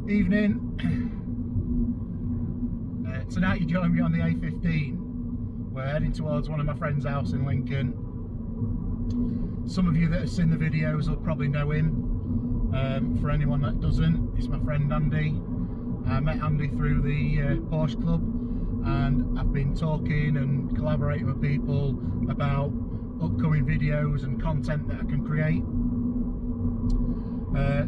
Evening. Tonight you join me on the A15. We're heading towards one of my friend's house in Lincoln. Some of you that have seen the videos will probably know him. For anyone that doesn't, it's my friend Andy. I met Andy through the Porsche Club, and I've been talking and collaborating with people about upcoming videos and content that I can create.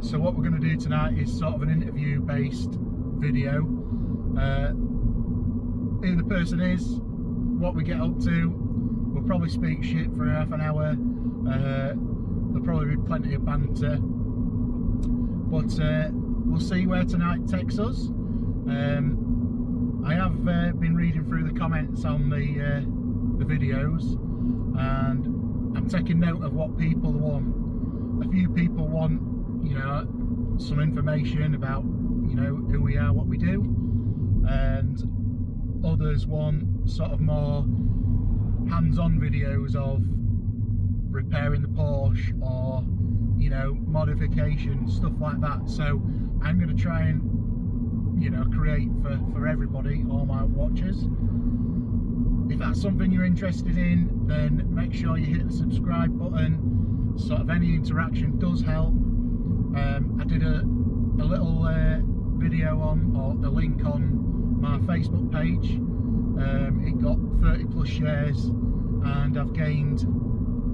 So what we're going to do tonight is sort of an interview based video. Who the person is, what we get up to. We'll probably speak shit for half an hour. There'll probably be plenty of banter, but we'll see where tonight takes us. I have been reading through the comments on the videos, and I'm taking note of what people want. A few people want, you know, some information about, you know, who we are, what we do, and others want sort of more hands-on videos of repairing the Porsche or, you know, modification, stuff like that. So I'm going to try and, you know, create for everybody, all my watchers. If that's something you're interested in, then make sure you hit the subscribe button. Sort of any interaction does help. I did a little video on, or a link on my Facebook page. It got 30 plus shares, and I've gained,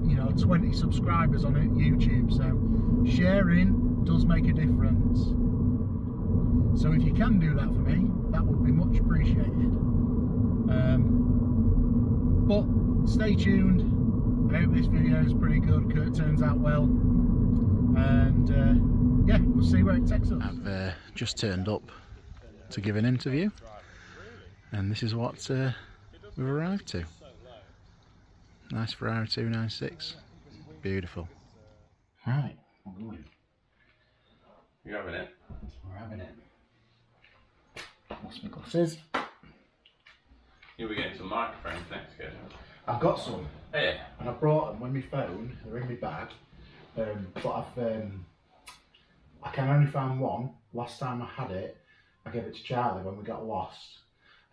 you know, 20 subscribers on it, YouTube. So sharing does make a difference. So if you can do that for me, that would be much appreciated. But stay tuned. I hope this video is pretty good, it turns out well, and yeah, we'll see where it takes us. I've just turned up to give an interview, and this is what we've arrived to. Nice Ferrari 296, beautiful. Right, we're going. You're having it? We're having it. Lost my glasses. You'll be getting some microphones next, good. I've got some. Yeah. And I brought them with my phone, they're in my bag, but I can only find one. Last time I had it, I gave it to Charlie when we got lost.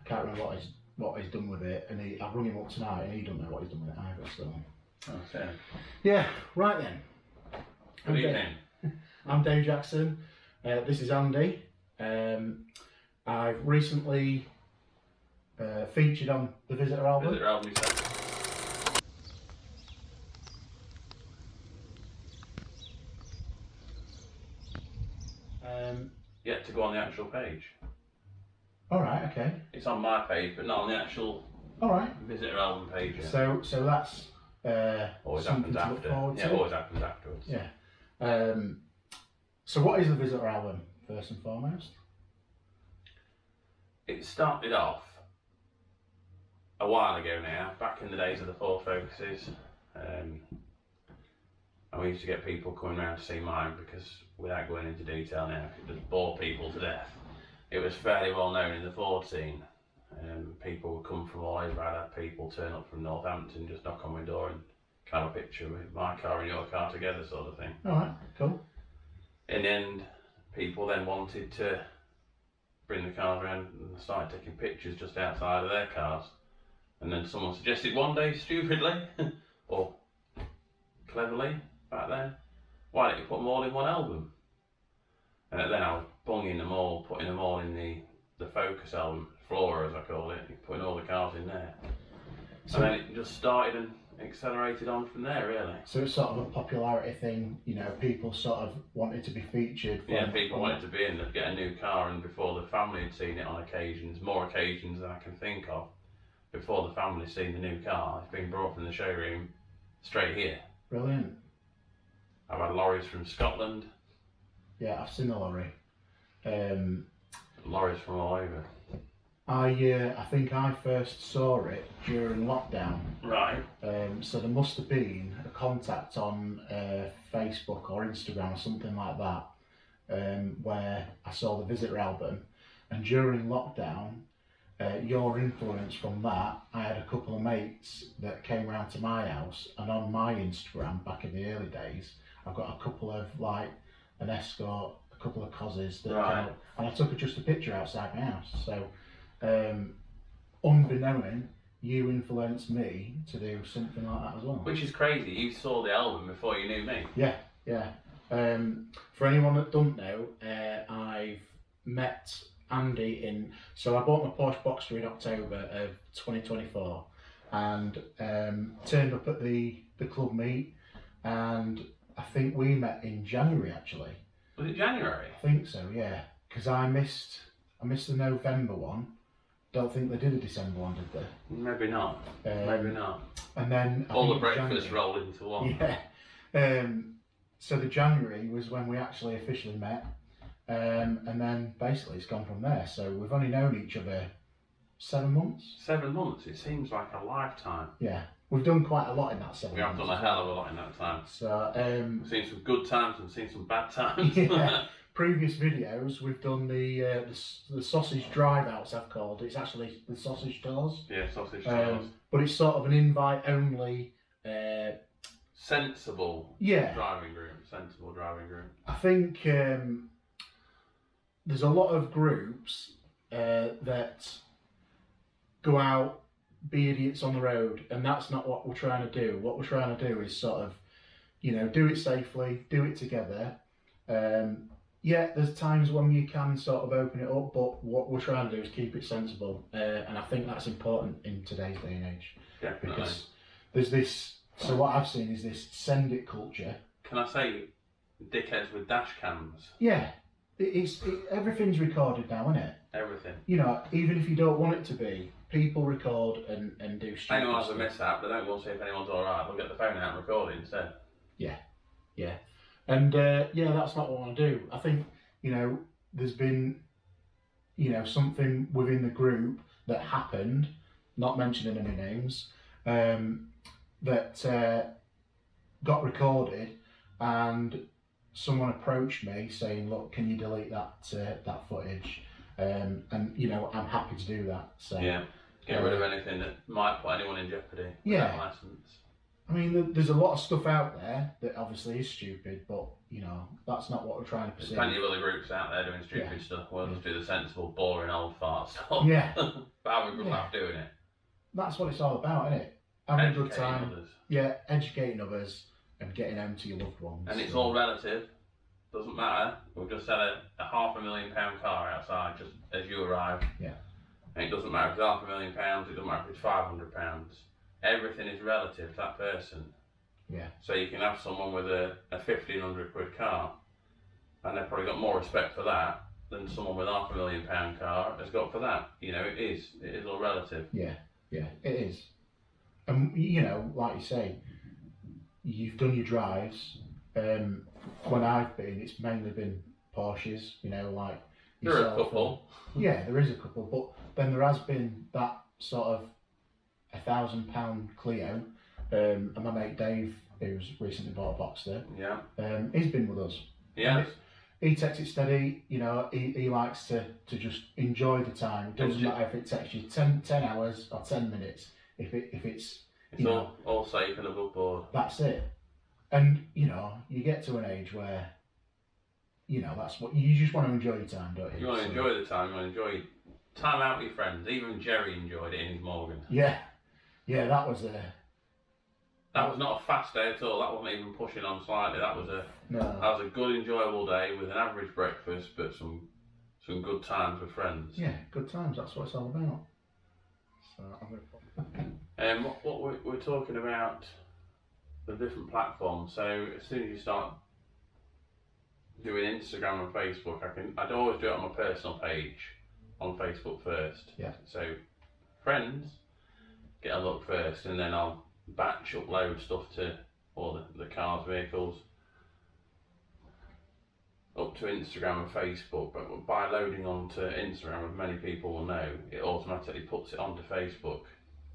I can't remember what he's done with it, and I've rung him up tonight and he don't know what he's done with it either, so. Okay. Yeah, right then. Good evening. I'm Dave Jackson, this is Andy. I've recently featured on the Visitor album. Visitor album, you said? Yet to go on the actual page. Alright, okay. It's on my page, but not on the actual Visitor album page. Yeah. So that's always something happens to look after. forward Yeah, to. it always happens afterwards. Yeah. So what is the Visitor album, first and foremost? It started off a while ago now, back in the days of the Ford Focuses. And we used to get people coming around to see mine because, without going into detail now, it just bore people to death. It was fairly well known in the Ford scene. People would come from all over. I'd have people turn up from Northampton, just knock on my door and can have a picture with my car and your car together, sort of thing. Alright, cool. In the end, people then wanted to bring the cars around and started taking pictures just outside of their cars. And then someone suggested one day, stupidly, or cleverly, back then, why don't you put them all in one album? And then I was bunging them all, putting them all in the Focus album, Flora as I call it, putting all the cars in there. So then it just started and accelerated on from there, really. So it's sort of a popularity thing, you know, people sort of wanted to be featured. Yeah, people wanted to be in, get a new car, and before the family had seen it on occasions, more occasions than I can think of, before the family seen the new car, it's been brought from the showroom straight here. Brilliant. I've had lorries from Scotland. Yeah, I've seen the lorry. Lorries from all over. I think I first saw it during lockdown. Right. So there must have been a contact on Facebook or Instagram or something like that, where I saw the Visitor album, and during lockdown, your influence from that, I had a couple of mates that came round to my house, and on my Instagram back in the early days, I've got a couple of like an Escort, a couple of causes that Right. came up, and I took just a picture outside my house. So, unbeknown, you influenced me to do something like that as well. Which is crazy. You saw the album before you knew me. Yeah, yeah. For anyone that don't know, I've met Andy so I bought my Porsche Boxster in October of 2024, and turned up at the club meet, and I think we met in January actually. Was it January? I think so, yeah. Because I missed the November one. Don't think they did a December one, did they? Maybe not. Maybe not. And then all the breakfast rolled into one. Yeah. So the January was when we actually officially met, and then basically it's gone from there. So we've only known each other 7 months. 7 months. It seems like a lifetime. Yeah, we've done quite a lot in that 7 We months. have done a hell of a lot in that time. So we've seen some good times and seen some bad times. Yeah. Previous videos we've done the sausage driveouts. I've called it's actually the sausage tours. Yeah, sausage tours. But it's sort of an invite only. Sensible. Yeah. Driving group. Sensible driving group. I think there's a lot of groups that go out, be idiots on the road, and that's not what we're trying to do. What we're trying to do is sort of, do it safely, do it together. Yeah, there's times when you can sort of open it up, but what we're trying to do is keep it sensible, and I think that's important in today's day and age. Definitely. Because there's this. So what I've seen is this send it culture. Can I say, dickheads with dash cams? Yeah, everything's recorded now, isn't it? Everything. Even if you don't want it to be, people record and do stupid Anyone has a stuff. mishap, they don't want to see if anyone's alright, they'll get the phone out and record it instead. Yeah, yeah. And that's not what I want to do. I think, there's been, something within the group that happened, not mentioning any names, that got recorded, and someone approached me saying, look, can you delete that footage? And I'm happy to do that. So yeah, get rid of anything that might put anyone in jeopardy. Yeah. Without license. I mean, there's a lot of stuff out there that obviously is stupid, but that's not what we're trying to There's pursue. plenty of other groups out there doing stupid stuff. We'll just do the sensible, boring, old fart stuff. Yeah. But have a good laugh doing it. That's what it's all about, isn't it? Having a good Educating time. others. Yeah, educating others and getting home to your loved ones. And it's all relative. Doesn't matter. We've just had a £500,000 car outside just as you arrive. Yeah. And it doesn't matter if it's £500,000, it doesn't matter if it's £500. Everything is relative to that person. Yeah. So you can have someone with a £1,500 car, and they've probably got more respect for that than someone with £500,000 car has got for that. It is all relative. Yeah, it is. And like you say, you've done your drives. When I've been, it's mainly been Porsches. Like There are a yourself couple. Yeah, there is a couple, but then there has been that sort of £1,000 Clio. And my mate Dave, who's recently bought a Boxster, Yeah. He's been with us. Yes. He takes it steady. He likes to just enjoy the time. It doesn't matter if it takes you 10 hours or 10 minutes. If it's all safe and above board. that's it. And you get to an age where that's what you just want to enjoy your time, don't you? You want to enjoy the time. You want to enjoy time out with your friends. Even Jerry enjoyed it in his Morgan. Yeah, that was That was not a fast day at all. That wasn't even pushing on slightly. That was a good, enjoyable day with an average breakfast, but some good times with friends. Yeah, good times. That's what it's all about. So what we're talking about, the different platforms. So as soon as you start doing Instagram and Facebook, I'd always do it on my personal page on Facebook first. Yeah. So friends get a look first, and then I'll batch upload stuff to all the cars, vehicles up to Instagram and Facebook. But by loading onto Instagram, as many people will know, it automatically puts it onto Facebook.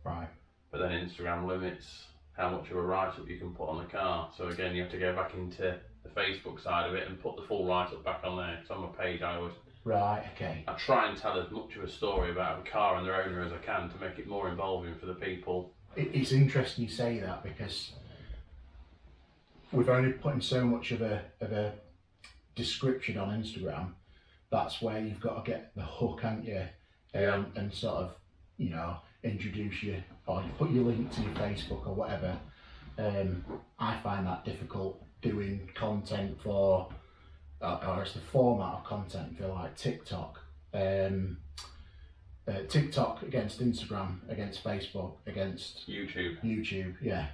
Right. But then Instagram limits how much of a write-up you can put on the car. So again, you have to go back into the Facebook side of it and put the full write-up back on there. So on my page, Right, okay. I try and tell as much of a story about the car and their owner as I can to make it more involving for the people. It's interesting you say that, because we've only put in so much of a description on Instagram, that's where you've got to get the hook, haven't you? And sort of, you know, introduce you, or you put your link to your Facebook or whatever. I find that difficult doing content for, or it's the format of content for like TikTok. TikTok against Instagram, against Facebook, against YouTube, yeah.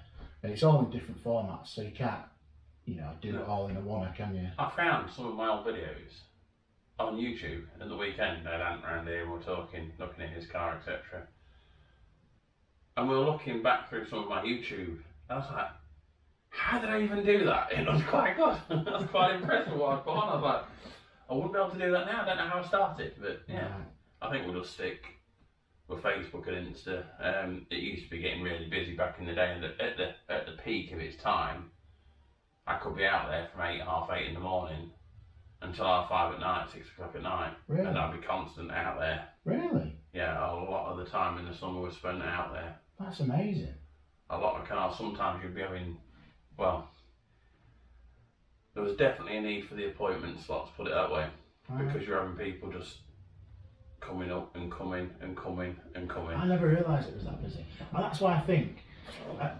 And it's all in different formats, so you can't, you know, do it all in a one, can you? I found some of my old videos on YouTube at the weekend. I had Ant around here and we're talking, looking at his car, etc. And we were looking back through some of my YouTube. I was like, how did I even do that? It was quite good. I was quite impressed with what I put on. I was like, I wouldn't be able to do that now. I don't know how I started, but yeah. I think we'll just stick with Facebook and Insta. It used to be getting really busy back in the day, and at the peak of its time, I could be out there from 8, half 8 in the morning until half 5 at night, 6 o'clock at night. Really? And I'd be constant out there. Really? Yeah, a lot of the time in the summer was spent out there. That's amazing. A lot of cars, sometimes you'd be having, well, there was definitely a need for the appointment slots, put it that way, because you're having people just coming up and coming and coming and coming. I never realised it was that busy. And that's why I think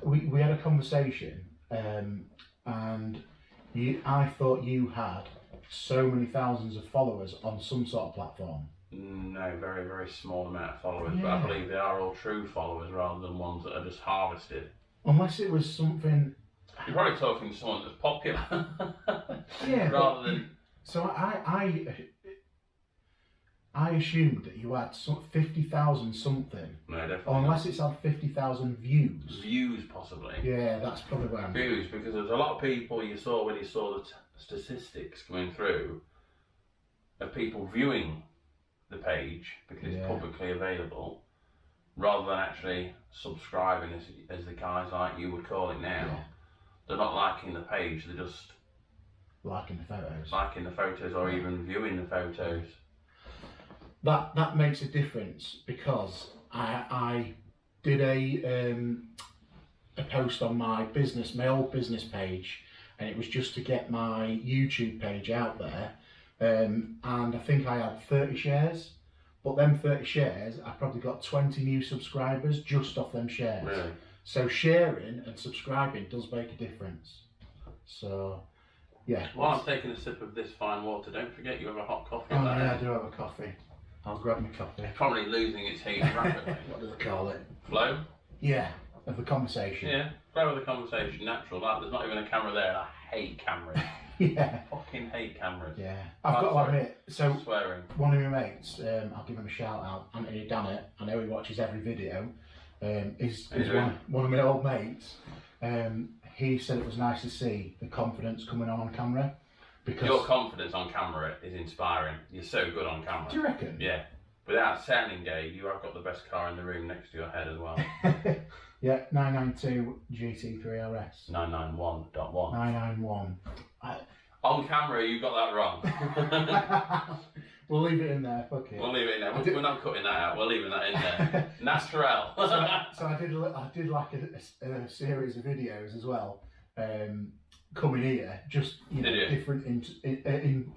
we had a conversation, and I thought you had so many thousands of followers on some sort of platform. No, very, very small amount of followers, but I believe they are all true followers rather than ones that are just harvested. Unless it was something... You're probably talking to someone that's popular. Yeah. Rather than... So I assumed that you had 50,000 something. No, definitely. Or unless it's had 50,000 views. Views, possibly. Yeah, that's probably where I'm... Views, because there's a lot of people you saw when you saw the statistics coming through of people viewing the page because it's publicly available, rather than actually subscribing, as the guys like you would call it now. Yeah. They're not liking the page, they're just liking the photos. Liking the photos, or even viewing the photos. That makes a difference, because I did a post on my old business page, and it was just to get my YouTube page out there. And I think I had 30 shares, but them 30 shares, I probably got 20 new subscribers just off them shares. Really? So sharing and subscribing does make a difference. So, yeah. While I'm taking a sip of this fine water, don't forget you have a hot coffee. Oh yeah, I do have a coffee. I'll grab my coffee. It's probably losing its heat rapidly. What do they call it? Flow? Yeah, of the conversation. Yeah, flow of the conversation, natural. Like, there's not even a camera there, and I hate cameras. Yeah. Fucking hate cameras. Yeah. I've got to admit, so swearing. One of my mates, I'll give him a shout out, Anthony Dannett, I know he watches every video, is one of my old mates. He said it was nice to see the confidence coming on camera. Because your confidence on camera is inspiring. You're so good on camera. Do you reckon? Yeah. Without sounding gay, you have got the best car in the room next to your head as well. Yeah, 992 GT3 RS. 991.1. 991. On camera, you got that wrong. We'll leave it in there, fuck it. We'll leave it in there. We're not cutting that out, we're leaving that in there. Natural. So I did like a series of videos as well, coming here, just different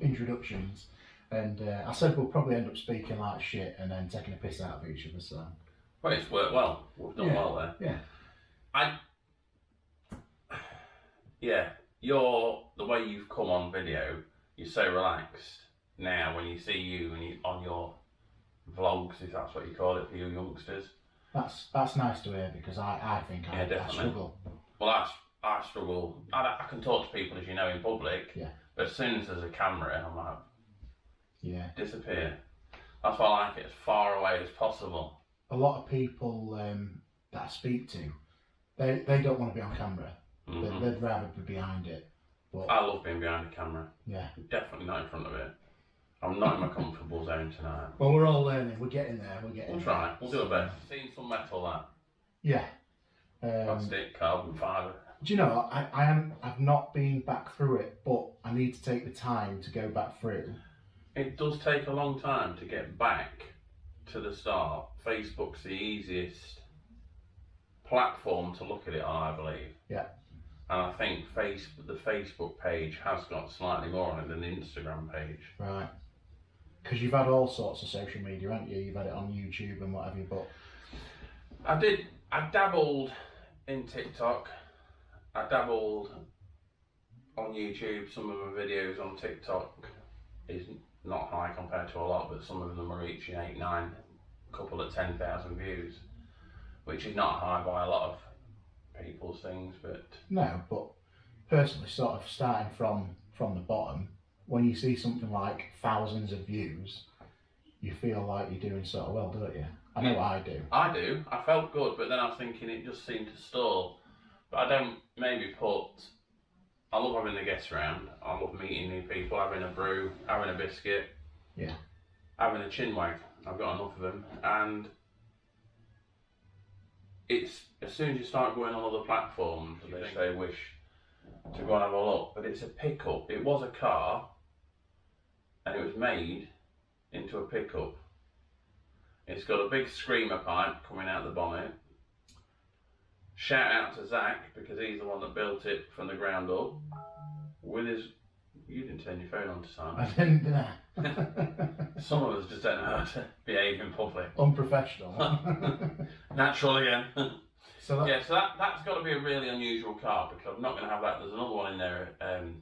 introductions. And I said we'll probably end up speaking like shit and then taking a piss out of each other, so... Well, it's worked well. We've done well there. Yeah. The way you've come on video, you're so relaxed now when you see you and on your vlogs, if that's what you call it for you youngsters. That's nice to hear, because I think I struggle. Well, I struggle. I can talk to people, as you know, in public. Yeah. But as soon as there's a camera, I'm like, disappear. That's why I like it as far away as possible. A lot of people that I speak to, they don't want to be on camera. Mm-hmm. They'd rather be behind it. But I love being behind the camera. Yeah. Definitely not in front of it. I'm not in my comfortable zone tonight. Well, we're all learning. We're getting there. We'll try. We'll do our best. Seen some metal, that. Yeah. Plastic, carbon fibre. Do you know, I've not been back through it, but I need to take the time to go back through. It does take a long time to get back to the start. Facebook's the easiest platform to look at it on, I believe. Yeah. And I think the Facebook page has got slightly more on it than the Instagram page. Right. Because you've had all sorts of social media, haven't you? You've had it on YouTube and what have you, but... I dabbled in TikTok. I dabbled on YouTube. Some of my videos on TikTok is not high compared to a lot, but some of them are reaching 8, 9, a couple of 10,000 views, which is not high by a lot of people's things, but... No, but personally, sort of starting from the bottom, when you see something like thousands of views, you feel like you're doing sort of well, don't you? I know I do. I do. I felt good, but then I was thinking it just seemed to stall. But I don't maybe put... I love having the guests around. I love meeting new people, having a brew, having a biscuit. Yeah. Having a chinwag. I've got enough of them. And it's as soon as you start going on other platforms, they wish to go and have a look. But it's a pickup. It was a car, and it was made into a pickup. It's got a big screamer pipe coming out the bonnet. Shout out to Zach, because he's the one that built it from the ground up. With his... You didn't turn your phone on to Simon. I didn't, did I? Some of us just don't know how to behave in public. Unprofessional. Natural again. So that's got to be a really unusual car, because I'm not going to have that. There's another one in there.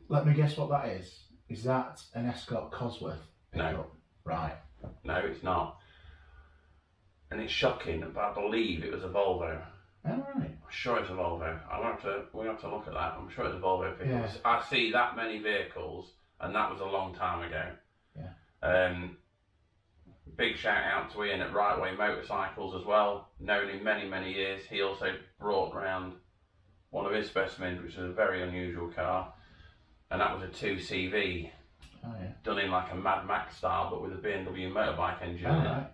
Let me guess what that is. Is that an Escort Cosworth pickup? No. Right. No, it's not. And it's shocking, but I believe it was a Volvo. Oh, right. I'm sure it's a Volvo. We have to look at that. I'm sure it's a Volvo pickup. Yeah. I see that many vehicles, and that was a long time ago. Yeah. Big shout out to Ian at Right Way Motorcycles as well. Known him many, many years. He also brought round one of his specimens, which is a very unusual car, and that was a 2CV. Oh, yeah. Done in like a Mad Max style, but with a BMW motorbike engine. Oh, right.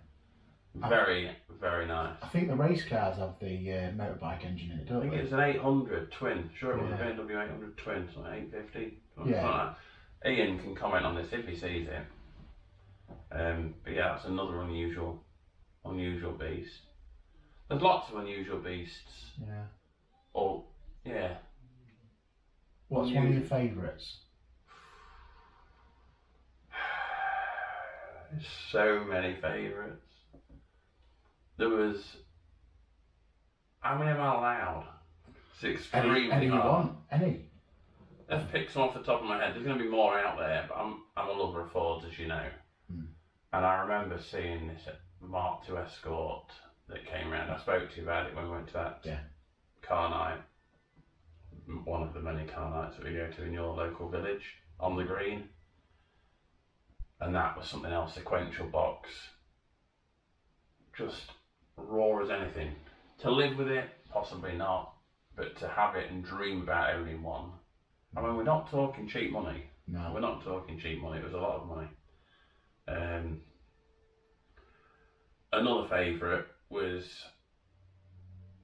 Very, very nice. I think the race cars have the motorbike engine in it, don't I think they? it was an 800 twin. Sure, it was Yeah. a BMW 800 twin, so 850. Yeah. Like that. Ian can comment on this if he sees it. But yeah, that's another unusual beast. There's lots of unusual beasts. Yeah. Or yeah. What's one of your favourites? There's so many favourites. There was... How many am I allowed? It's extremely any you hard. want? Any? Let's pick some off the top of my head. There's going to be more out there, but I'm a lover of Fords, as you know. Mm. And I remember seeing this Mark II Escort that came around. I spoke to you about it when we went to that car night. One of the many car nights that we go to in your local village, on the green. And that was something else, sequential box. Just raw as anything. To live with it, possibly not. But to have it and dream about owning one. I mean, we're not talking cheap money. No. We're not talking cheap money. It was a lot of money. Another favourite was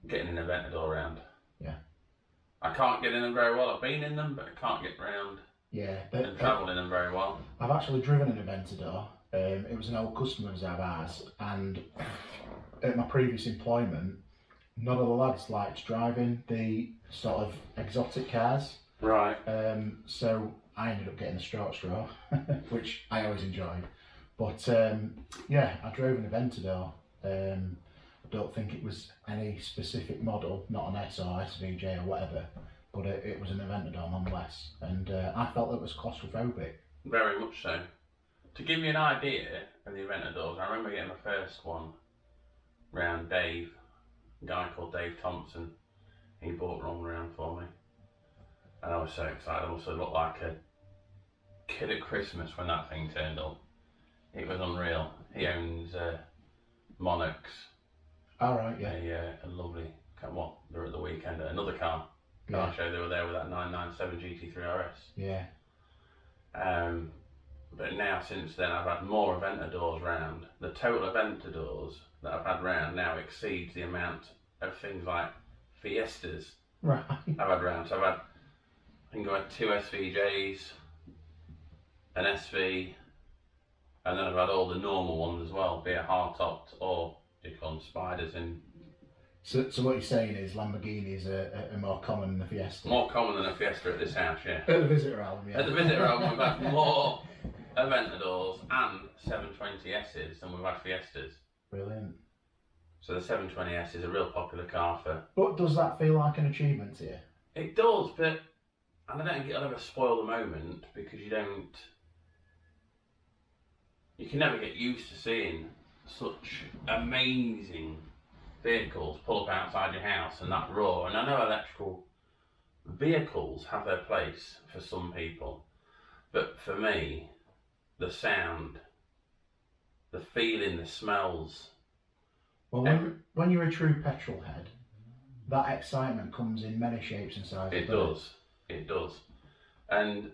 getting an Aventador around. Yeah. I can't get in them very well. I've been in them, but I can't get round Yeah. and travel in them very well. I've actually driven an Aventador. It was an old customer of ours, and at my previous employment, none of the lads liked driving the sort of exotic cars. Right. So I ended up getting the short straw, which I always enjoyed. But yeah, I drove an Aventador. I don't think it was any specific model, not an S or SVJ or whatever, but it was an Aventador nonetheless. And I felt it was claustrophobic. Very much so. To give you an idea of the Aventadors, I remember getting my first one round Dave, a guy called Dave Thompson. He bought one round for me. And I was so excited. I also looked like a kid at Christmas when that thing turned up. It was unreal. He owns Monarchs. All right, yeah. A lovely, well, they're at the weekend at another car show. They were there with that 997 GT3 RS. Yeah. But now, since then, I've had more Aventadors round. The total Aventadors that I've had round now exceeds the amount of things like Fiestas Right. I've had round. So I think I've had 2 SVJs, an SV, and then I've had all the normal ones as well, be it hard-topped or you call them spiders in So what you're saying is Lamborghinis are more common than the Fiesta? More common than a Fiesta at this house, yeah. At the visitor album, yeah. At the visitor album, we've had more Aventadors and 720Ss than we've had Fiestas. Brilliant. So the 720S is a real popular car for... But does that feel like an achievement to you? It does, but... And I don't think it'll ever spoil the moment, because you don't... You can never get used to seeing such amazing vehicles pull up outside your house and that roar. And I know electrical vehicles have their place for some people, but for me, the sound, the feeling, the smells... Well, when you're a true petrol head, that excitement comes in many shapes and sizes. It does. And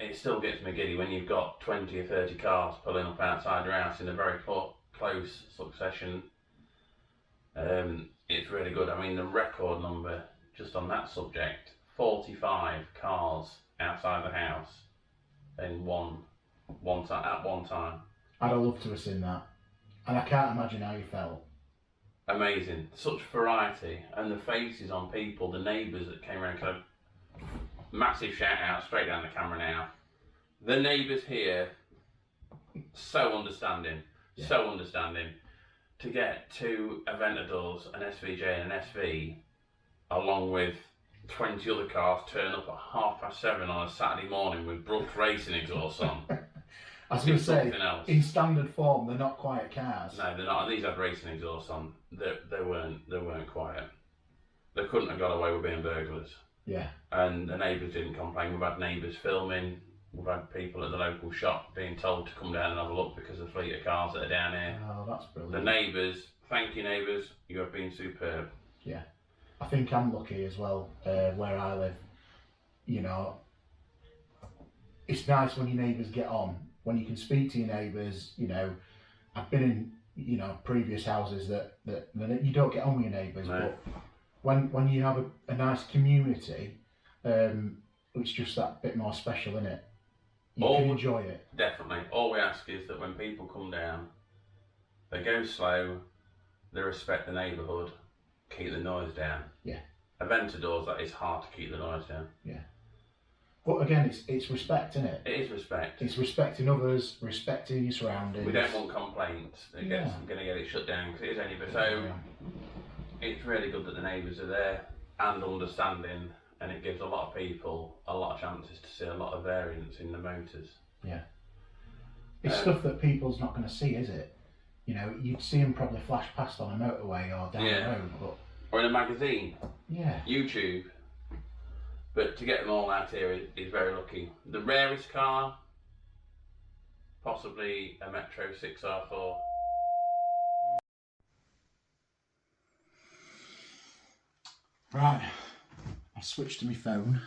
it still gets me giddy when you've got 20 or 30 cars pulling up outside your house in a very close succession. It's really good. I mean, the record number, just on that subject, 45 cars outside the house in one time. I'd have loved to have seen that. And I can't imagine how you felt. Amazing. Such variety, and the faces on people, the neighbours that came around, kind of massive shout out straight down the camera now. The neighbours here, so understanding, so understanding. To get two Aventadors, an SVJ and an SV, along with 20 other cars turn up at 7:30 on a Saturday morning with Brooks Racing exhaust on. I was going to say, in standard form, they're not quiet cars. No, they're not. And these had racing exhaust on. They weren't quiet. They couldn't have got away with being burglars. Yeah. And the neighbours didn't complain. We've had neighbours filming. We've had people at the local shop being told to come down and have a look because of the fleet of cars that are down here. Oh, that's brilliant. The neighbours, thank you neighbours. You have been superb. Yeah. I think I'm lucky as well, where I live. You know, it's nice when your neighbours get on. When you can speak to your neighbours, you know, I've been in, you know, previous houses that you don't get on with your neighbours, no. But when you have a nice community, it's just that bit more special, isn't it? You can enjoy it. Definitely. All we ask is that when people come down, they go slow, they respect the neighbourhood, keep the noise down. Yeah. Aventadors, that is hard to keep the noise down. Yeah. But again, it's respect, isn't it? It is respect. It's respecting others, respecting your surroundings. We don't want complaints. I'm going to get it shut down because it is only so. It's really good that the neighbours are there and understanding, and it gives a lot of people a lot of chances to see a lot of variance in the motors. Yeah. It's stuff that people's not going to see, is it? You know, you'd see them probably flash past on a motorway or down the road, but... Or in a magazine. Yeah. YouTube. But to get them all out here is very lucky. The rarest car, possibly a Metro 6R4. Right, I'll switch to my phone.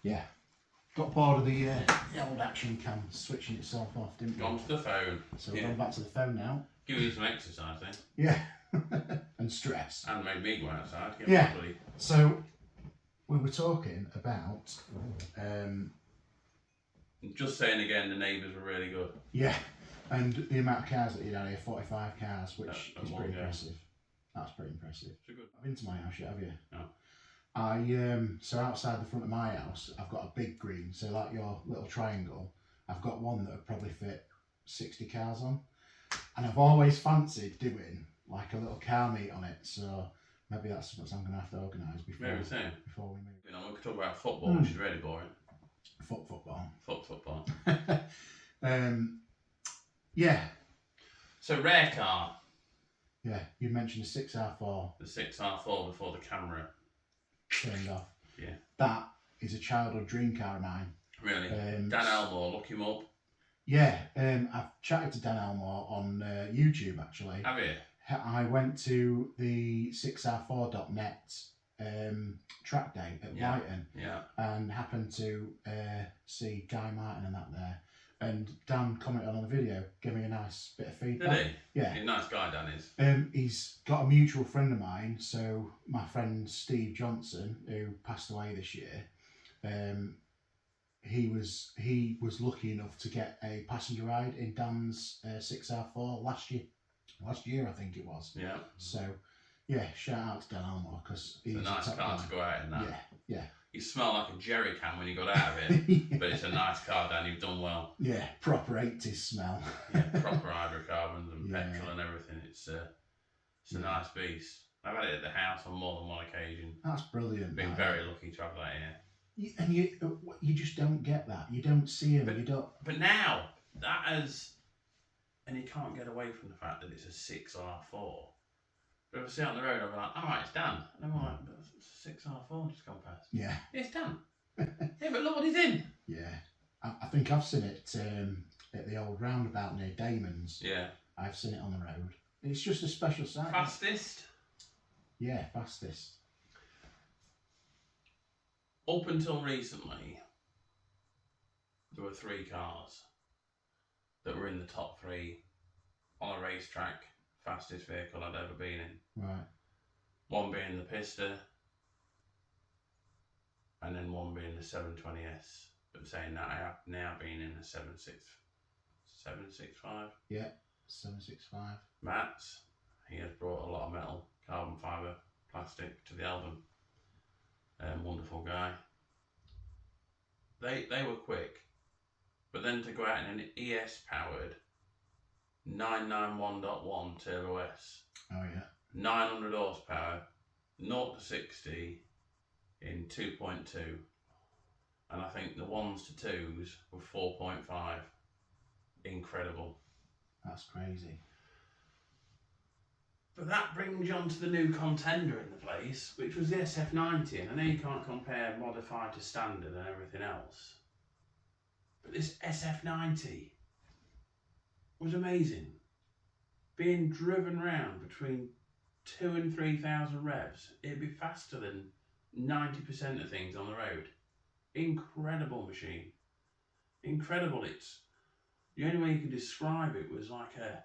Yeah, got bored of the old action cam switching itself off, didn't we? Gone to the phone. So we're going back to the phone now. Give you some exercise then. Yeah, and stress. And made me go outside. Yeah, so we were talking about... just saying again, the neighbours were really good. Yeah, and the amount of cars that you had here, 45 cars, which is pretty impressive. That's pretty impressive. I've been to my house yet, have you? No. So outside the front of my house, I've got a big green, so like your little triangle, I've got one that would probably fit 60 cars on. And I've always fancied doing like a little car meet on it, so maybe that's what I'm going to have to organise before we move. You know, we could talk about football, which is really boring. Football. Football. Yeah. So rare car. Yeah, you mentioned the 6R4. The 6R4 before the camera turned off. Yeah. That is a childhood dream car of mine. Really? Dan Elmore, look him up. Yeah, I've chatted to Dan Elmore on YouTube actually. Have you? I went to the 6r4.net track day at Brighton and happened to see Guy Martin and that there. And Dan commented on the video, gave me a nice bit of feedback. Did he? Yeah. He's a nice guy, Dan is. He's got a mutual friend of mine, so my friend Steve Johnson, who passed away this year, he was lucky enough to get a passenger ride in Dan's 6R4 last year. last year, I think it was. Yeah. So, yeah, shout out to Dan Almore because he's a nice car to go out in that. Yeah, yeah. You smell like a jerry can when you got out of it, Yeah. but it's a nice car, Dan. You've done well. Yeah, proper 80s smell. Yeah, proper hydrocarbons and petrol and everything. It's a nice beast. I've had it at the house on more than one occasion. That's brilliant. Been very lucky to have that here. And you just don't get that. You don't see them. You don't. But now that is, and you can't get away from the fact that it's a 6R4. But if I see it on the road, I'll be like, "All right, it's Dan," and I'm like, "It's a 6R4 just gone past." Yeah. It's Dan. Yeah, but look what he's in. Yeah, I think I've seen it at the old roundabout near Damon's. Yeah. I've seen it on the road. It's just a special sight. Fastest. Yeah, fastest. Up until recently, there were 3 cars that were in the top 3 on a racetrack, fastest vehicle I'd ever been in. Right. One being the Pista, and then one being the 720S. But saying that, I have now been in the 765. Yeah, 765. Matt's, he has brought a lot of metal, carbon fibre, plastic to the album. Wonderful guy. They were quick, but then to go out in an ES powered 991.1 Turbo S. Oh yeah. 900 horsepower, 0 to 60 in 2.2, and I think the 1s to 2s were 4.5. Incredible. That's crazy. But that brings you on to the new contender in the place, which was the SF90. And I know you can't compare modified to standard and everything else, but this SF90 was amazing. Being driven round between 2,000 and 3,000 revs, it'd be faster than 90% of things on the road. Incredible machine. Incredible. It's the only way you can describe it was like a,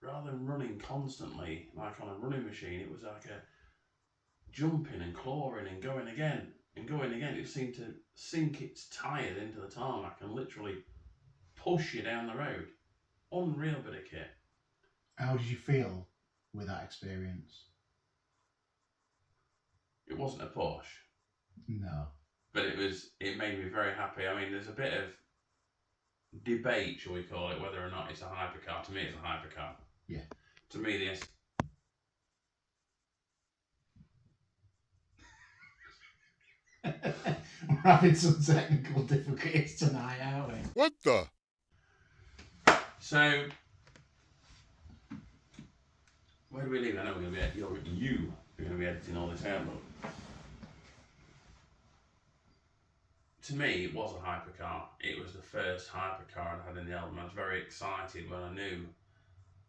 rather than running constantly like on a running machine, it was like a jumping and clawing and going again and going again. It seemed to sink its tyres into the tarmac and literally push you down the road. Unreal bit of kit. How did you feel with that experience? It wasn't a Porsche. No. But it made me very happy. I mean, there's a bit of debate, shall we call it, whether or not it's a hypercar. To me, it's a hypercar. Yeah. To me, the We're having some technical difficulties tonight, aren't we? What the? So, where do we leave? I know we're going to be you're going to be editing all this out, but to me, it was a hypercar. It was the first hypercar I'd had in the album. I was very excited when I knew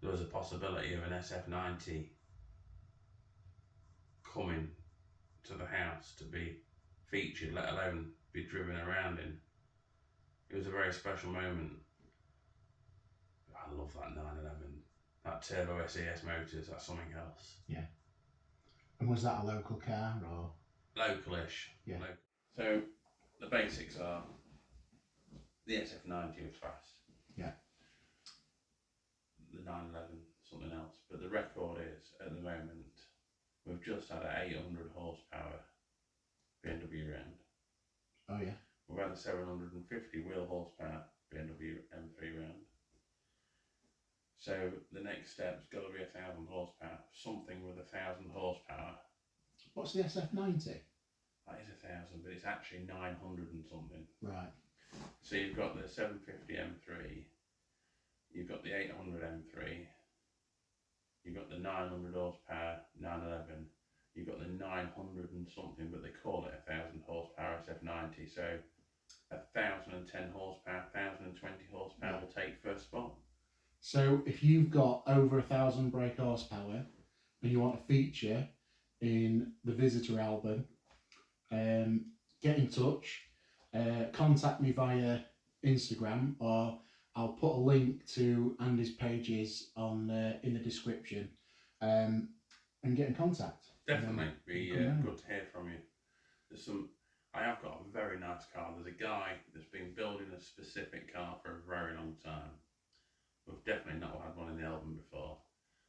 there was a possibility of an SF90 coming to the house to be featured, let alone be driven around in. It was a very special moment. I love that 911. That Turbo SES motors, that's something else. Yeah. And was that a local car or? Localish. Yeah. So the basics are the SF90 was fast. Yeah. The 911 something else, but the record is at the moment we've just had an 800 horsepower BMW round. Oh yeah. We've had a 750 wheel horsepower BMW M3 round. So the next step's got to be 1,000 horsepower, something with 1,000 horsepower. What's the SF90? That is 1,000, but it's actually 900 and something. Right. So you've got the 750 M3, you've got the 800 M3, you've got the 900 horsepower 911, you've got the 900 and something, but they call it 1,000 horsepower SF90. So 1,010 horsepower, 1,020 horsepower will take first spot. So if you've got over 1,000 brake horsepower and you want a feature in the Visitor album, get in touch, contact me via Instagram, or I'll put a link to Andy's pages on in the description, and get in contact. Definitely, be good to hear from you. I have got a very nice car. There's a guy that's been building a specific car for a very long time. We've definitely not had one in the album before.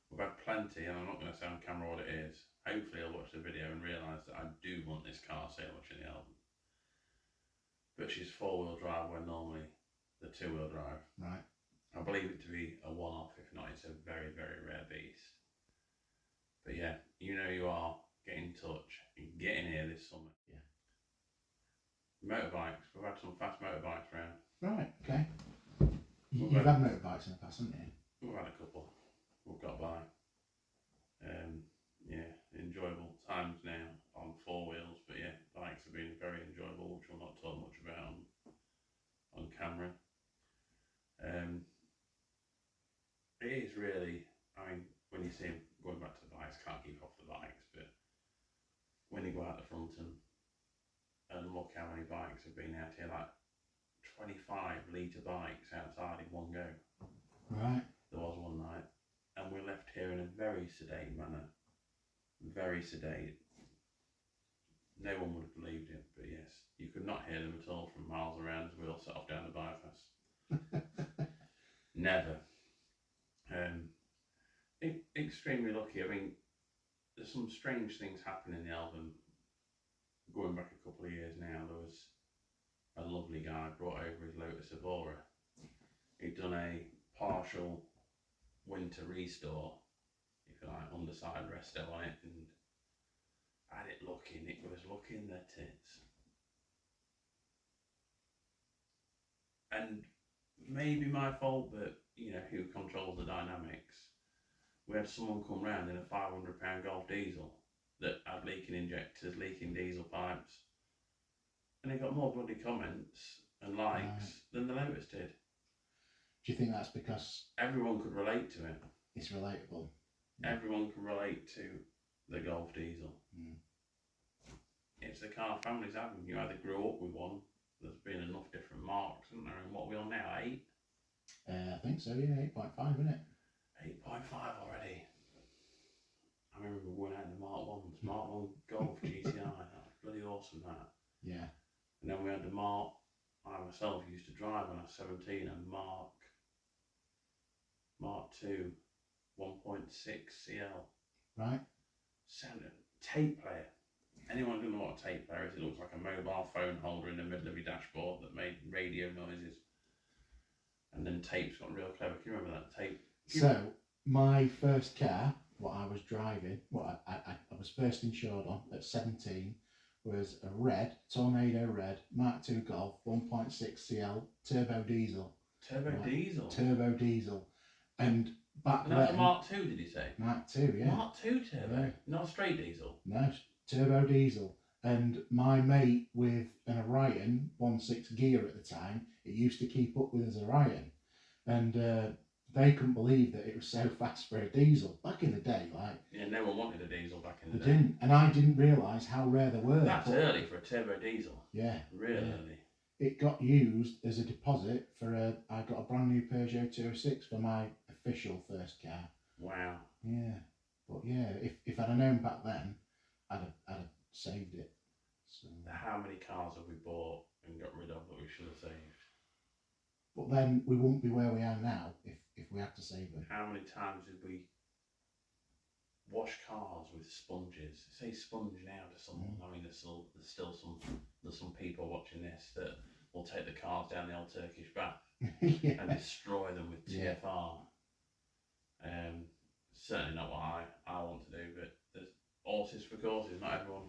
We've had plenty, and I'm not going to say on camera what it is. Hopefully I'll watch the video and realise that I do want this car so much in the album. But she's 4-wheel drive when normally the 2-wheel drive. Right. I believe it to be a one-off, if not it's a very, very rare beast. But yeah, you know you are, get in touch and get in here this summer. Yeah. Motorbikes, we've had some fast motorbikes around. Right, okay. You've had motorbikes in the past, haven't you? We've had a couple. We've got by. Yeah, enjoyable times now on 4 wheels, but yeah, bikes have been very enjoyable, which we'll not talk much about on camera. It is really, I mean, when you see them going back to the bikes, can't keep off the bikes, but when you go out the front and look how many bikes have been out here, like 25-litre bikes outside in one go. Right. There was one night, and we left here in a very sedate manner. Very sedate. No one would have believed it, but yes, you could not hear them at all from miles around as we all set off down the bypass. Never. Extremely lucky. I mean, there's some strange things happening in the album. Going back a couple of years now, there was a lovely guy brought over his Lotus Evora. He'd done a partial winter restore, if you like, underside resto on it, and had it was looking their tits. And maybe my fault, but you know, who controls the dynamics? We had someone come round in a £500 Golf diesel that had leaking injectors, leaking diesel pipes, and it got more bloody comments and likes than the Lotus did. Do you think that's because everyone could relate to it? It's relatable. Everyone can relate to the Golf diesel. Mm. It's the car families having. You either grew up with one, there's been enough different marks, isn't there? And what are we on now, 8? I think so, yeah, 8.5, isn't it? 8.5 already. I remember going out in the Mark 1s, Mark 1 Golf GTI, that was bloody awesome, that. Yeah. And then we had the Mark, I myself used to drive when I was 17, a Mark 2 1.6 CL. Right. Tape player. Anyone who knows what a tape player is, it looks like a mobile phone holder in the middle of your dashboard that made radio noises. And then tapes got real clever. Can you remember that tape? So, my first car, what I was driving, what I was first insured on at 17, was a Tornado Red Mark II Golf 1.6 CL turbo diesel. Turbo diesel. And back then... That's a Mark II, did you say? Mark II, yeah. Mark II turbo? Yeah. Not a straight diesel? No, turbo diesel. And my mate with an Orion 1.6 gear at the time, it used to keep up with his Orion. And they couldn't believe that it was so fast for a diesel back in the day. Like, yeah, no one wanted a diesel back in the day. They didn't, and I didn't realise how rare they were. That's early for a turbo diesel. Yeah. Really early. It got used as a deposit for I got a brand new Peugeot 206 for my official first car. Wow. Yeah. But yeah, if I'd have known back then, I'd have saved it. So. How many cars have we bought and got rid of that we should have saved? But then we wouldn't be where we are now if we had to save them. How many times did we wash cars with sponges? Say sponge now to someone. I mean, there's still some people watching this that will take the cars down the old Turkish bath Yeah. and destroy them with TFR. Certainly not what I want to do, but there's horses for courses. Not everyone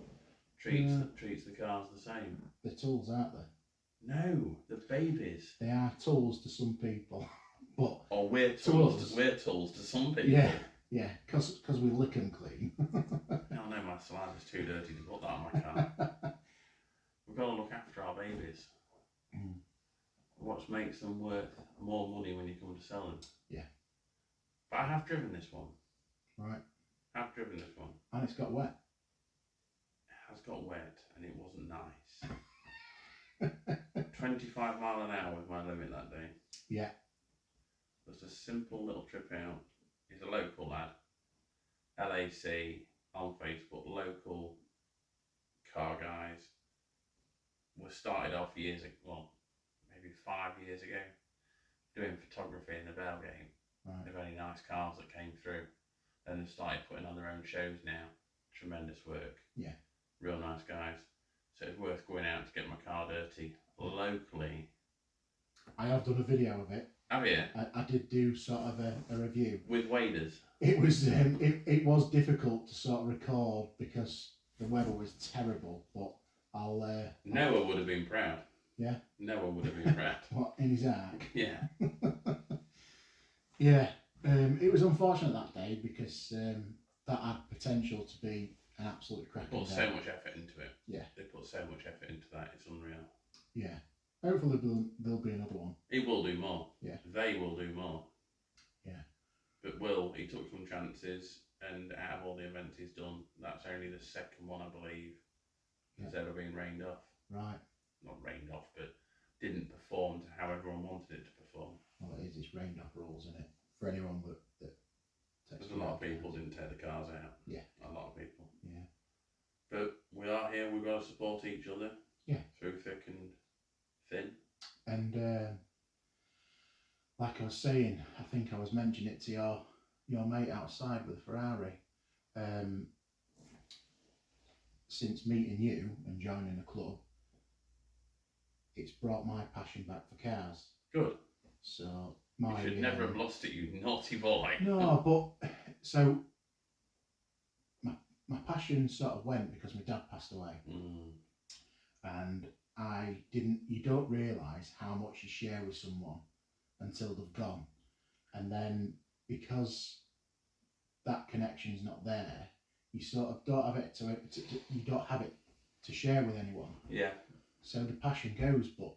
treats the cars the same. They're tools, aren't they? No, they're babies. They are tools to some people, but we're tools to some people. Yeah, because we lick them clean. Oh no, my saliva's too dirty to put that on my car. We've got to look after our babies. What makes them worth more money when you come to sell them? Yeah. But I have driven this one. Right. I've driven this one. And it's got wet. It has got wet, and it wasn't nice. 25 mile an hour was my limit that day. Yeah. Just a simple little trip out. He's a local lad. LAC on Facebook, local car guys. We started off years ago, well, maybe 5 years ago, doing photography in the Bell game. Right. They've any nice cars that came through. And they've started putting on their own shows now. Tremendous work. Yeah. Real nice guys. So it's worth going out to get my car dirty locally. I have done a video of it. Have you? I did do sort of a review. With waders? It was it was difficult to sort of record because the weather was terrible, but I'll... Noah would have been proud. Yeah? Noah would have been proud. What, in his ark? Yeah. Yeah. It was unfortunate that day because that had potential to be an absolute cracking They put day. so much effort into it. Yeah. They put so much effort into that, it's unreal. Yeah. Hopefully there'll be another one. He will do more. Yeah. They will do more. Yeah. But Will, he took some chances, and out of all the events he's done, that's only the second one, I believe, that's ever been rained off. Right. Not rained off, but didn't perform to how everyone wanted it to perform. Well, it is. It's rained off rules, isn't it? For anyone that There's a lot of people didn't take the cars out. Yeah. A lot of people. Yeah. But we are here, we've got to support each other. Yeah. Through thick and thin. And like I was saying, I think I was mentioning it to your mate outside with the Ferrari. Since meeting you and joining the club, it's brought my passion back for cars. Good. So You should never have lost it, you naughty boy. No, but so my passion sort of went because my dad passed away. And you don't realise how much you share with someone until they've gone. And then because that connection's not there, you sort of don't have it you don't have it to share with anyone. Yeah. So the passion goes, but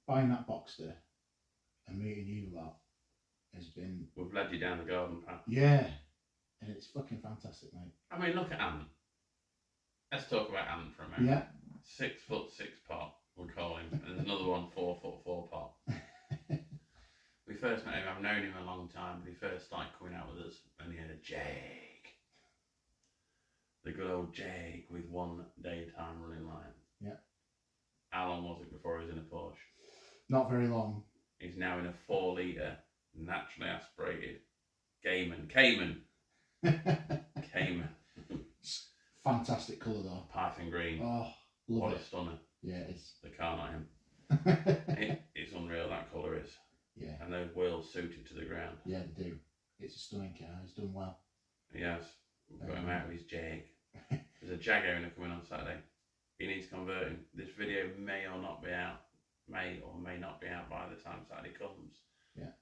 buying that Boxster and meeting you lot has been... We've led you down the garden path. Yeah. And it's fucking fantastic, mate. I mean, look at Ant. Let's talk about Ant for a moment. Yeah. 6'6" pot, we call him, and there's another one 4'4" pot. We first met him, I've known him a long time, but he first started coming out with us, and he had a Jag. The good old Jag with one daytime running line. Yeah. How long was it before he was in a Porsche? Not very long. He's now in a 4 litre, naturally aspirated Cayman. Fantastic colour though. Python green. Oh, love what it. a stunner. Yeah, it's... The car, not him. It's unreal, that colour is. Yeah. And those wheels suited to the ground. Yeah, they do. It's a stunning car. He's done well. He has. We've got him out of his Jag. There's a Jag owner coming on Saturday. He needs converting. This video may or not be out. May or may not be out by the time Saturday comes. Yeah.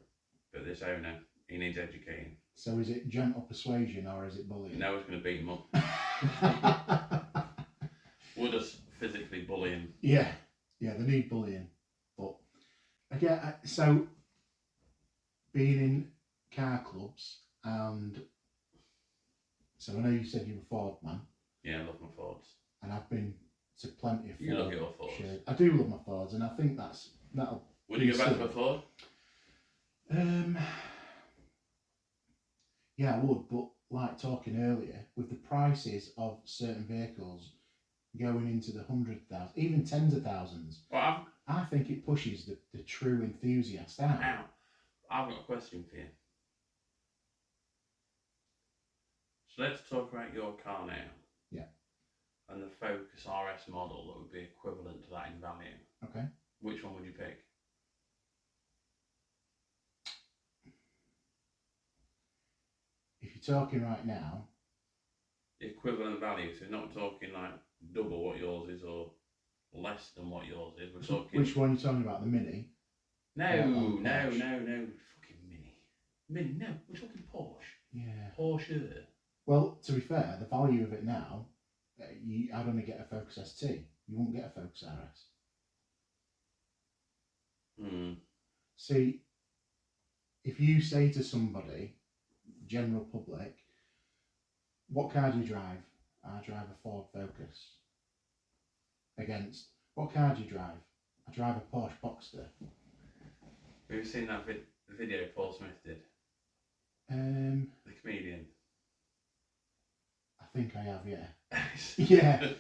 But this owner, he needs educating. So is it gentle persuasion or is it bullying? No one's going to beat him up. We'll just physically bully him. Yeah. Yeah, they need bullying. But again, so being in car clubs, and so I know you said you were Ford man. Yeah, I love my Fords. And I've been to plenty of Ford. You love your Fords. Shares. I do love my Fords, and I think that'll. Would you go back to a Ford? Yeah, I would, but like talking earlier, with the prices of certain vehicles going into the 100,000, even tens of thousands, Well, I think it pushes the true enthusiast out. now, I've got a question for you. So let's talk about your car now. Yeah. And the Focus RS model that would be equivalent to that in value. Okay. Which one would you pick? If you're talking right now, The equivalent value, so we're not talking like double what yours is or less than what yours is. We're talking. which one are you talking about? The Mini? No, Porsche. no. Fucking Mini. No, we're talking Porsche. Yeah. Porsche. Well, to be fair, the value of it now, I'd only get a Focus ST. You won't get a Focus RS. See, if you say to somebody, general public, what car do you drive? I drive a Ford Focus. Against, what car do you drive? I drive a Porsche Boxster. Have you seen that video Paul Smith did? The comedian. I think I have, yeah. Yeah.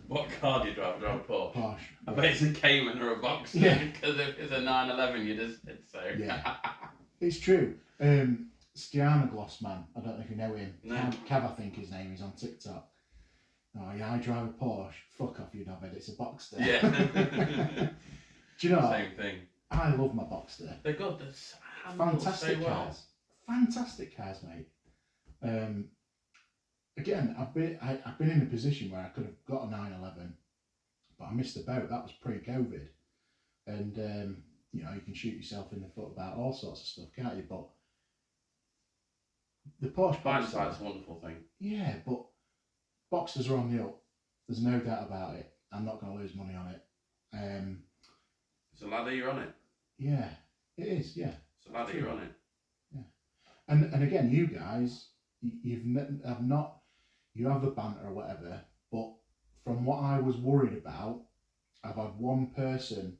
What car do you drive? I drive a Porsche. Porsche. I bet it's a Cayman or a Boxster. Yeah. Because if it's a 911, you just hit so. Yeah. It's true. Stiana Glossman, I don't know if you know him. No. Cav, I think his name is on TikTok. Oh yeah, I drive a Porsche. Fuck off, you knobhead. It's a Boxster. Yeah. Do you know? Same thing. I love my Boxster. They're good. They're Fantastic so cars. well. Fantastic cars, mate. Again, I've been in a position where I could have got a 911, but I missed the boat. That was pre-COVID, and you know, you can shoot yourself in the foot about all sorts of stuff, can't you? But the Porsche Hindsight's a wonderful thing. yeah, but Boxsters are on the up. There's no doubt about it. I'm not going to lose money on it. It's a ladder, you're on it. Yeah, it is. Yeah, It's a ladder, you're on it. Yeah, and again, you guys, you have the banter or whatever, but from what I was worried about, I've had one person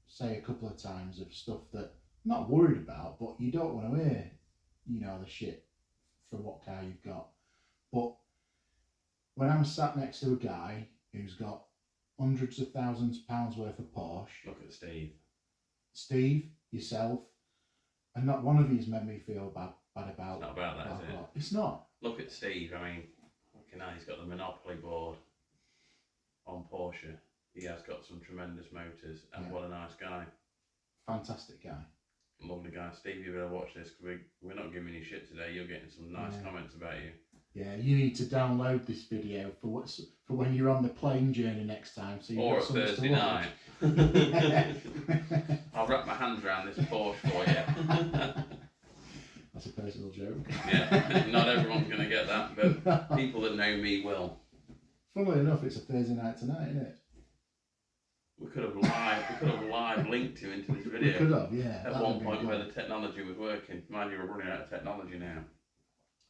say a couple of times of stuff that I'm not worried about, but you don't want to hear, you know, the shit for what car you've got. But when I'm sat next to a guy who's got hundreds of thousands of pounds worth of Porsche, Look at Steve, yourself, and not one of you's made me feel bad about. It's not about that, is it? It's not. Look at Steve. I mean, fucking hell, he's got the Monopoly board on Porsche. He has got some tremendous motors, and what a nice guy. Fantastic guy. Lovely guy. Steve, you better watch this, because we're not giving you shit today. You're getting some nice comments about you. Yeah, you need to download this video for when you're on the plane journey next time. So or a Thursday night. I'll wrap my hands around this Porsche for you. That's a personal joke. Yeah, not everyone's going to get that, but people that know me will. Funnily enough, it's a Thursday night tonight, isn't it? We could have live linked you into this video. We could have, yeah. At one point where the technology was working. Mind you, we're running out of technology now.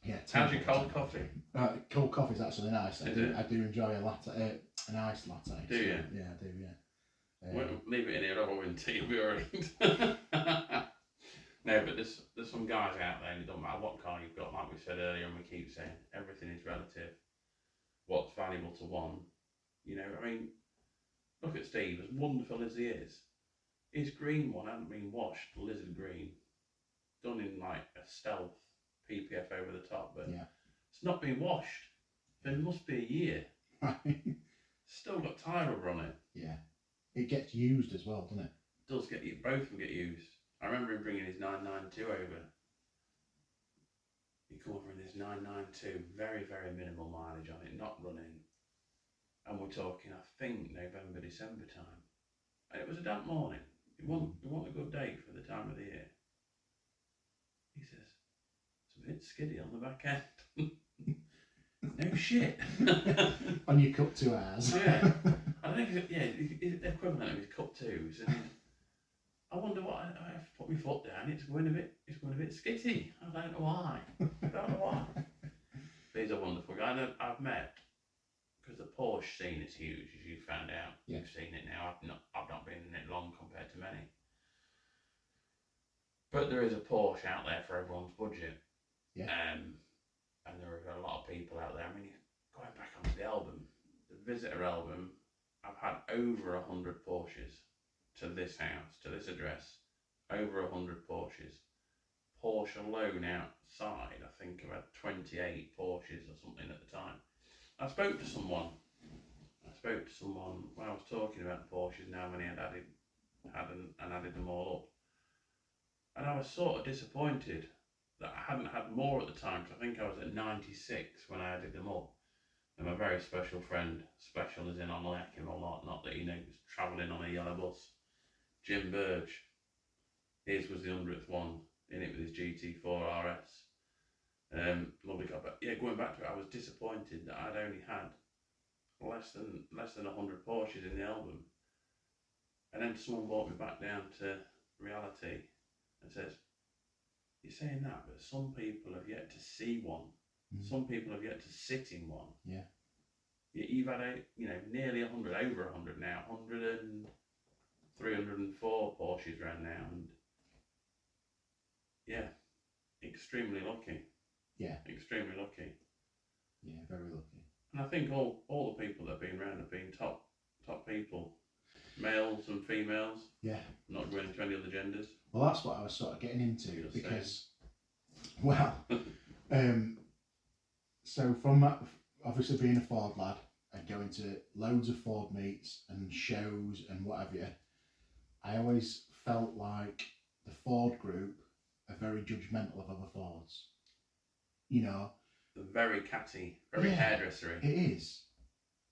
Yeah. How's your cold coffee? Cold coffee's actually nice. I do enjoy a latte, an iced latte. Do you? Yeah, I do. Yeah. We'll leave it in here. I'll win tea. It'll be alright. No, but there's some guys out there, and it don't matter what car you've got. Like we said earlier, and we keep saying, everything is relative. What's valuable to one? You know, I mean, look at Steve. As wonderful as he is, his green one hasn't been washed. Lizard green, done in like a stealth PPF over the top, but it's not been washed. There must be a year. Still got tyre rubber on it. Yeah, it gets used as well, doesn't it? Does get you. Both of them get used. I remember him bringing his 992 over. He come over in his 992, very, very minimal mileage on it, not running. And we're talking, I think, November, December time. And it was a damp morning. It wasn't a good day for the time of the year. He says, it's a bit skiddy on the back end. No shit. On your cup 2 hours. Yeah. I don't know if the equivalent of his cup 2s. And I wonder what I have to put my foot down. It's going a bit skitty. I don't know why. But he's a wonderful guy. I've met, because the Porsche scene is huge, as you found out. Yeah. You've seen it now. I've not been in it long compared to many. But there is a Porsche out there for everyone's budget. Yeah. And there are a lot of people out there. I mean, going back onto the album, the Visitor album, I've had over 100 Porsches to this house, to this address. Over 100 Porsches. Porsche alone outside, I think I've had 28 Porsches or something at the time. I spoke to someone when I was talking about the Porsches and how many I'd added them all up. And I was sort of disappointed that I hadn't had more at the time, because I think I was at 96 when I added them up. And my very special friend, special as in I like him a lot, not that he knows, travelling on a yellow bus, Jim Burge, his was the 100th one, in it with his GT4 RS. Lovely guy, but yeah, going back to it, I was disappointed that I'd only had less than 100 Porsches in the album. And then someone brought me back down to reality and says, you're saying that, but some people have yet to see one. Some people have yet to sit in one. Yeah. You've had nearly 100, over 100 now, 100 and 304 Porsches around now, and yeah, extremely lucky. Yeah. Extremely lucky. Yeah, very lucky. And I think all the people that have been around have been top people. Males and females. Yeah. Not going into any other genders. Well, that's what I was sort of getting into because, well, so from that, obviously being a Ford lad and going to loads of Ford meets and shows and whatever, I always felt like the Ford group are very judgmental of other Fords. You know, they're very catty, very hairdressery. It is.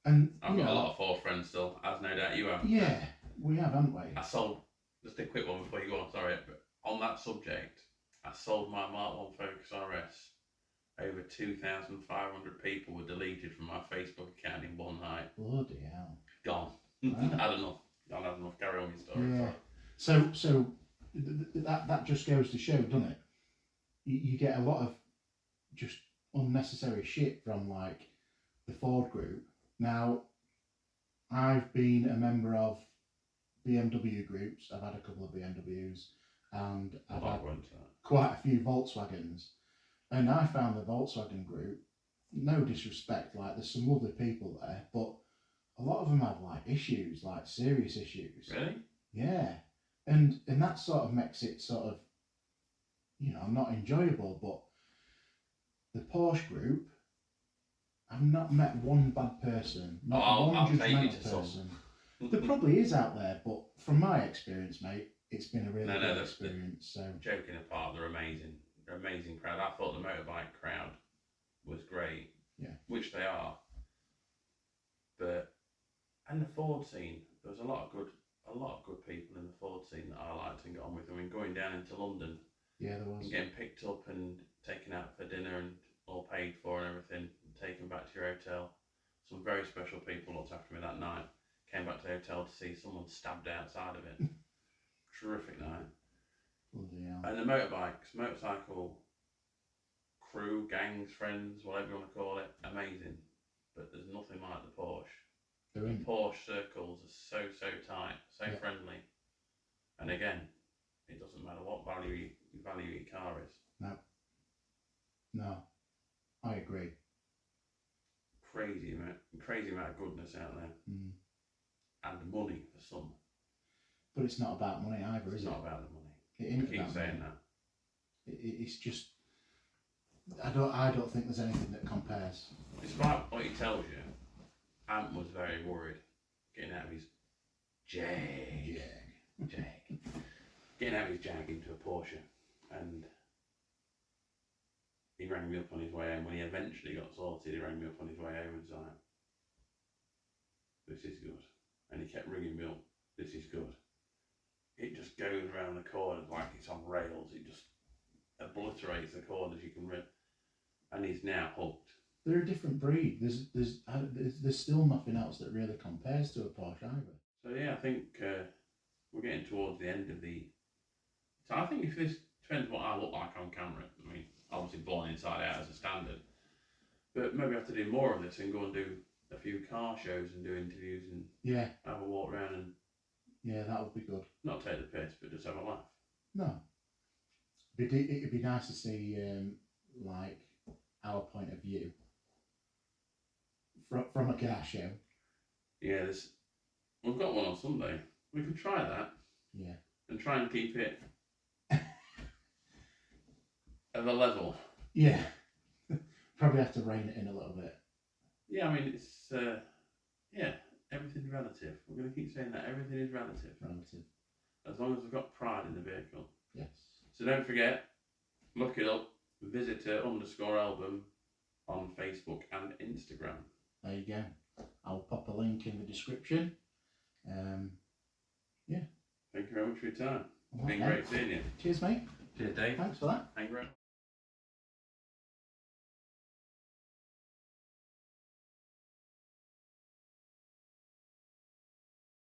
And I've got a lot of Ford friends still, as no doubt you have. Yeah, we have, haven't we? I sold, just a quick one before you go on, sorry, but on that subject, I sold my Mark 1 Focus RS. Over 2,500 people were deleted from my Facebook account in one night. Bloody hell. Gone. Wow. Had enough. Don't have enough. Carry on your story. Yeah. So that just goes to show, doesn't it? You get a lot of just unnecessary shit from like the Ford group. Now, I've been a member of BMW groups. I've had a couple of BMWs and I've had quite a few Volkswagens. And I found the Volkswagen group, no disrespect, like there's some lovely people there, but a lot of them have like issues, like serious issues. Really? Yeah. And that sort of makes it sort of, you know, not enjoyable. But the Porsche group, I've not met one bad person, not one judgmental person. There probably is out there, but from my experience, mate, it's been a really good experience. So joking apart, they're amazing. They're an amazing crowd. I thought the motorbike crowd was great. Yeah. Which they are. But and the Ford scene, there was a lot of good people in the Ford scene that I liked and got on with. I mean, going down into London. Yeah, there was. And getting picked up and taken out for dinner and all paid for and everything, and taken back to your hotel. Some very special people looked after me that night. Came back to the hotel to see someone stabbed outside of it. Terrific night. Yeah. And the motorcycle crew, gangs, friends, whatever you want to call it, amazing. But there's nothing like the Porsche. The Porsche circles are so tight, so friendly. And again, it doesn't matter what value your car is. No, I agree. Crazy amount of goodness out there. And money for some. But it's not about money either, is it? It's not about the money. It ain't keep about saying money. that. It's just, I don't think there's anything that compares. Despite what he tells you, Ant was very worried getting out of his Jag. Getting out of his Jag into a Porsche, and he rang me up on his way home. When he eventually got sorted, he rang me up on his way home and was like, "This is good," and he kept ringing me up. "This is good." It just goes around the corners like it's on rails. It just obliterates the corners you can rip, and he's now hooked. They're a different breed. There's still nothing else that really compares to a Porsche either. So yeah, I think we're getting towards the end of the. So I think if this depends what I look like on camera. I mean, obviously born inside out as a standard, but maybe I have to do more of this and go and do a few car shows and do interviews and have a walk around and. Yeah, that would be good. Not take the piss, but just have a laugh. No. It'd be nice to see like our point of view from a car show. Yeah, we've got one on Sunday. We could try that. Yeah. And try and keep it at a level. Yeah. Probably have to rein it in a little bit. Yeah, I mean it's everything's relative. We're going to keep saying that everything is relative. As long as we've got pride in the vehicle. Yes. So don't forget, look it up, visitor_album on Facebook and Instagram. There you go. I'll pop a link in the description. Thank you very much for your time. It's been Okay. great seeing you. Cheers, mate. Cheers, Dave. Thanks for that. Thank you very much.